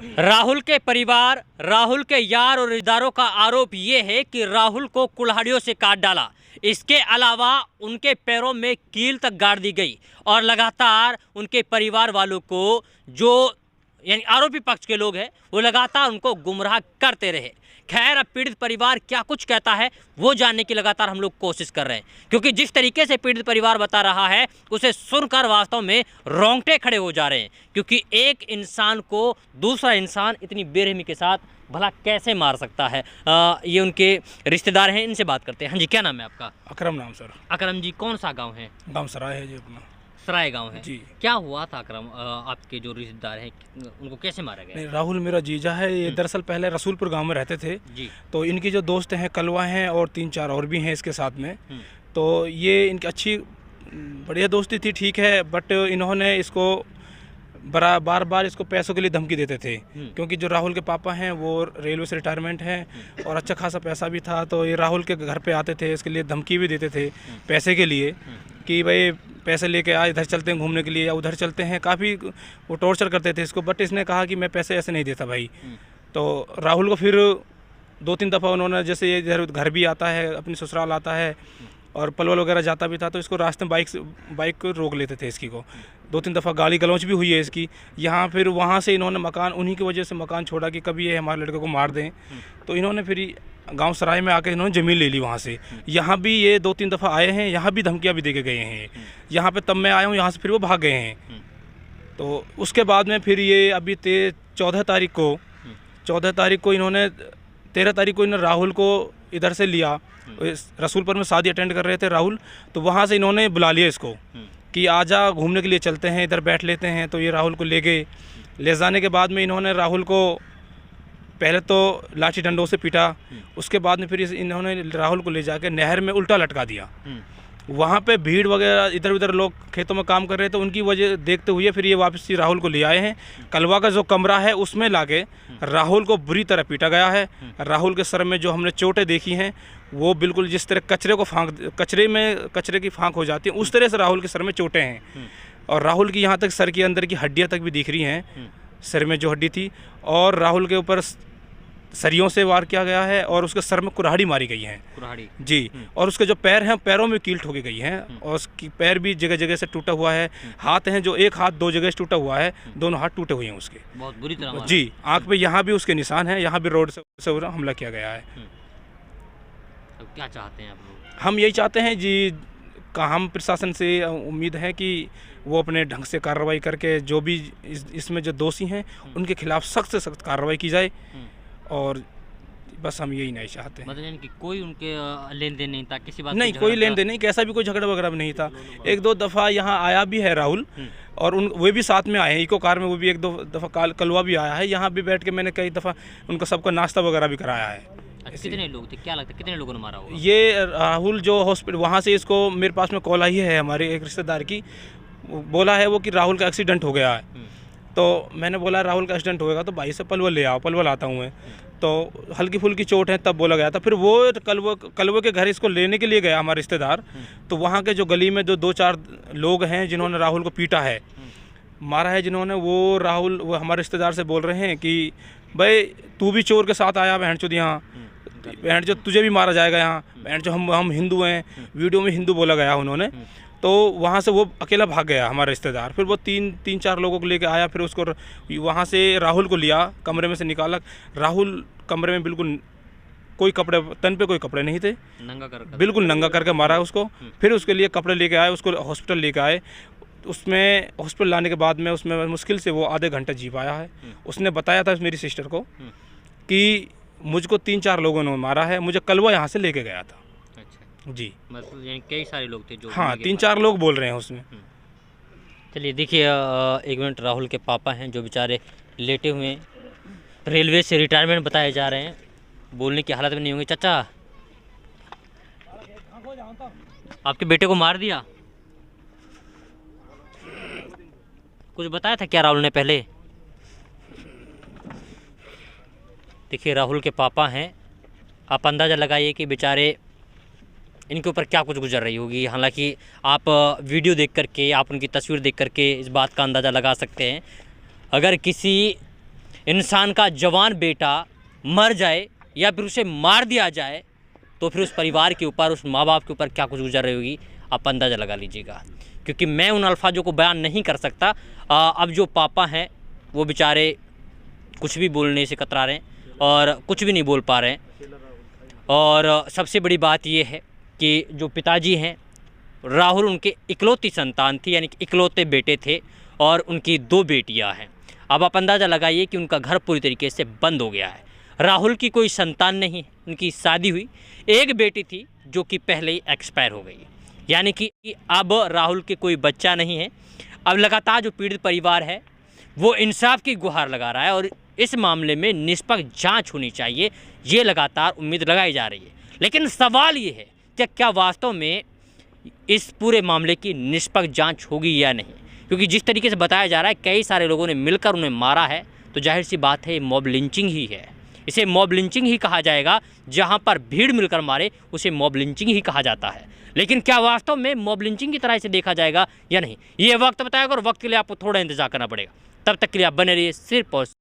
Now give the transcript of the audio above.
राहुल के परिवार, राहुल के यार और रिश्तेदारों का आरोप ये है कि राहुल को कुल्हाड़ियों से काट डाला। इसके अलावा उनके पैरों में कील तक गाड़ दी गई और लगातार उनके परिवार वालों को, जो यानी आरोपी पक्ष के लोग हैं, वो लगातार उनको गुमराह करते रहे। खैर, अब पीड़ित परिवार क्या कुछ कहता है वो जानने की लगातार हम लोग कोशिश कर रहे हैं, क्योंकि जिस तरीके से पीड़ित परिवार बता रहा है उसे सुनकर वास्तव में रोंगटे खड़े हो जा रहे हैं। क्योंकि एक इंसान को दूसरा इंसान इतनी बेरहमी के साथ भला कैसे मार सकता है। ये उनके रिश्तेदार हैं, इनसे बात करते हैं। हाँ जी, क्या नाम है आपका? अकरम नाम सर। अकरम जी, कौन सा गाँव है? गाँव सराय है जी अपना। सराय गांव है जी। क्या हुआ था अकरम? आपके जो रिश्तेदार हैं उनको कैसे मारा गया? नहीं, राहुल मेरा जीजा है। ये दरअसल पहले रसूलपुर गांव में रहते थे जी। तो इनकी जो दोस्त हैं कलवा हैं और 3-4 और भी हैं इसके साथ में। तो ये इनकी अच्छी बढ़िया दोस्ती थी, ठीक है, बट इन्होंने इसको बार बार इसको पैसों के लिए धमकी देते थे। क्योंकि जो राहुल के पापा हैं वो रेलवे से रिटायरमेंट हैं और अच्छा खासा पैसा भी था, तो ये राहुल के घर पे आते थे, इसके लिए धमकी भी देते थे पैसे के लिए कि भाई पैसे लेके आ, इधर चलते हैं घूमने के लिए या उधर चलते हैं। काफ़ी वो टॉर्चर करते थे इसको, बट इसने कहा कि मैं पैसे ऐसे नहीं देता भाई। तो राहुल को फिर 2-3 दफ़ा उन्होंने, जैसे ये इधर घर भी आता है, अपनी ससुराल आता है और पलवल वगैरह जाता भी था, तो इसको रास्ते में बाइक को रोक लेते थे इसकी को। 2-3 दफ़ा गाली गलौच भी हुई है इसकी यहाँ। फिर वहाँ से इन्होंने मकान, उन्हीं की वजह से मकान छोड़ा कि कभी ये हमारे लड़के को मार दें। तो इन्होंने फिर गांव सराय में आके इन्होंने ज़मीन ले ली वहाँ से। यहाँ भी ये 2-3 दफ़ा आए हैं, यहाँ भी धमकियाँ भी दे के गए हैं। यहाँ पे तब मैं आया हूँ, यहाँ से फिर वो भाग गए हैं। तो उसके बाद में फिर ये अभी 14 तारीख को इन्होंने 13 तारीख को इन्होंने राहुल को इधर से लिया। रसूलपुर में शादी अटेंड कर रहे थे राहुल, तो वहाँ से इन्होंने बुला लिया इसको कि आजा घूमने के लिए चलते हैं, इधर बैठ लेते हैं। तो ये राहुल को ले गए। ले जाने के बाद में इन्होंने राहुल को पहले तो लाठी डंडों से पीटा, उसके बाद में फिर इन्होंने राहुल को ले जाकर नहर में उल्टा लटका दिया। वहाँ पे भीड़ वगैरह, इधर उधर लोग खेतों में काम कर रहे थे, उनकी वजह देखते हुए फिर ये वापस राहुल को ले आए हैं। कलवा का जो कमरा है उसमें लाके राहुल को बुरी तरह पीटा गया है। राहुल के सर में जो हमने चोटें देखी हैं वो बिल्कुल जिस तरह कचरे की फांक हो जाती है उस तरह से राहुल के सर में चोटें हैं। और राहुल की यहाँ तक सर के अंदर की हड्डियाँ तक भी दिख रही हैं, सर में जो हड्डी थी। और राहुल के ऊपर सरियों से वार किया गया है और उसके सर में कुल्हाड़ी मारी गई है। कुल्हाड़ी जी। और उसके जो पैर हैं पैरों में कील ठोकी गई हैं और उसकी पैर भी जगह जगह से टूटा हुआ है। हाथ हैं जो एक हाथ 2 जगह से टूटा हुआ है, दोनों हाथ टूटे हुए हैं उसके, बहुत बुरी तरह। जी। आँख पे यहाँ भी उसके निशान हैं, यहाँ भी रोड से हमला किया गया है। अब क्या चाहते हैं आप लोग? हम यही चाहते हैं जी, हम प्रशासन से उम्मीद है कि वो अपने ढंग से कार्रवाई करके जो भी इसमें जो दोषी हैं उनके खिलाफ सख्त से सख्त कार्रवाई की जाए। और बस हम यही नहीं चाहते। मतलब कि कोई उनके लेन देन नहीं था, किसी बात नहीं, कोई लेन देन नहीं, कैसा भी कोई झगड़ा वगैरह नहीं था। 1-2 दफ़ा यहाँ आया भी है राहुल और वे भी साथ में आए हैं इको कार में। वो भी 1-2 दफ़ा कलवा भी आया है, यहाँ भी बैठ के मैंने कई दफ़ा उनको सबको नाश्ता वगैरह भी कराया है। कितने लोग थे, क्या लगता है कितने लोगों ने मारा होगा? ये राहुल जो हॉस्पिटल वहाँ से इसको मेरे पास में कॉल आई है हमारे एक रिश्तेदार की, बोला है वो कि राहुल का एक्सीडेंट हो गया है। तो मैंने बोला राहुल का एक्सीडेंट होएगा तो भाई से पलवल ले आओ, पलवल आता हूँ मैं। तो हल्की फुल्की चोट है तब बोला गया था। फिर वो कलवे के घर इसको लेने के लिए गया हमारा रिश्तेदार। तो वहाँ के जो गली में जो 2-4 लोग हैं जिन्होंने राहुल को पीटा है, मारा है जिन्होंने, वो हमारे रिश्तेदार से बोल रहे हैं कि भाई तू भी चोर के साथ आया बहन चोद, यहाँ बहन चोद तुझे भी मारा जाएगा यहाँ, बहन चोद हम हिंदू हैं, वीडियो में हिंदू बोला गया उन्होंने। तो वहाँ से वो अकेला भाग गया हमारा रिश्तेदार। फिर वो 3-4 लोगों को लेके आया, फिर उसको वहाँ से राहुल को लिया, कमरे में से निकाला। राहुल कमरे में बिल्कुल कोई कपड़े, तन पे कोई कपड़े नहीं थे, बिल्कुल नंगा करके मारा उसको। फिर उसके लिए कपड़े लेके आए, उसको हॉस्पिटल लेके आए। उसमें हॉस्पिटल लाने के बाद में उसमें मुश्किल से वो आधे घंटे जी पाया है। उसने बताया था मेरी सिस्टर को कि मुझको 3-4 लोगों ने मारा है, मुझे कलवा यहाँ से लेके गया था। अच्छा जी। मतलब कई सारे लोग थे जो? हाँ, 3-4 लोग बोल रहे हैं उसमें। चलिए देखिए, 1 मिनट। राहुल के पापा हैं जो बेचारे लेटे हुए हैं, रेलवे से रिटायरमेंट बताए जा रहे हैं, बोलने की हालत में नहीं होंगे। चाचा, आपके बेटे को मार दिया? कुछ बताया था क्या राहुल ने पहले? देखिए, राहुल के पापा हैं, आप अंदाज़ा लगाइए कि बेचारे इनके ऊपर क्या कुछ गुजर रही होगी। हालांकि आप वीडियो देख करके, आप उनकी तस्वीर देख करके इस बात का अंदाज़ा लगा सकते हैं। अगर किसी इंसान का जवान बेटा मर जाए या फिर उसे मार दिया जाए तो फिर उस परिवार के ऊपर, उस माँ बाप के ऊपर क्या कुछ गुजर रही होगी, आप अंदाज़ा लगा लीजिएगा। क्योंकि मैं उन अल्फाजों को बयान नहीं कर सकता। अब जो पापा हैं वो बेचारे कुछ भी बोलने से कतरा रहे हैं और कुछ भी नहीं बोल पा रहे हैं। और सबसे बड़ी बात ये है कि जो पिताजी हैं राहुल उनके इकलौती संतान थी, यानी कि इकलौते बेटे थे और उनकी 2 बेटियां हैं। अब आप अंदाज़ा लगाइए कि उनका घर पूरी तरीके से बंद हो गया है। राहुल की कोई संतान नहीं है, उनकी शादी हुई, एक बेटी थी जो कि पहले ही एक्सपायर हो गई, यानी कि अब राहुल के कोई बच्चा नहीं है। अब लगातार जो पीड़ित परिवार है वो इंसाफ की गुहार लगा रहा है और इस मामले में निष्पक्ष जांच होनी चाहिए, ये लगातार उम्मीद लगाई जा रही है। लेकिन सवाल ये है कि क्या वास्तव में इस पूरे मामले की निष्पक्ष जांच होगी या नहीं, क्योंकि जिस तरीके से बताया जा रहा है कई सारे लोगों ने मिलकर उन्हें मारा है, तो जाहिर सी बात है ये मॉब लिंचिंग ही है। इसे मॉब लिंचिंग ही कहा जाएगा, जहां पर भीड़ मिलकर मारे उसे मॉब लिंचिंग ही कहा जाता है। लेकिन क्या वास्तव में मॉब लिंचिंग की तरह इसे देखा जाएगा या नहीं, ये वक्त बताएगा और वक्त के लिए आपको थोड़ा इंतजार करना पड़ेगा। तब तक के लिए आप बने रहिए सिर्फ और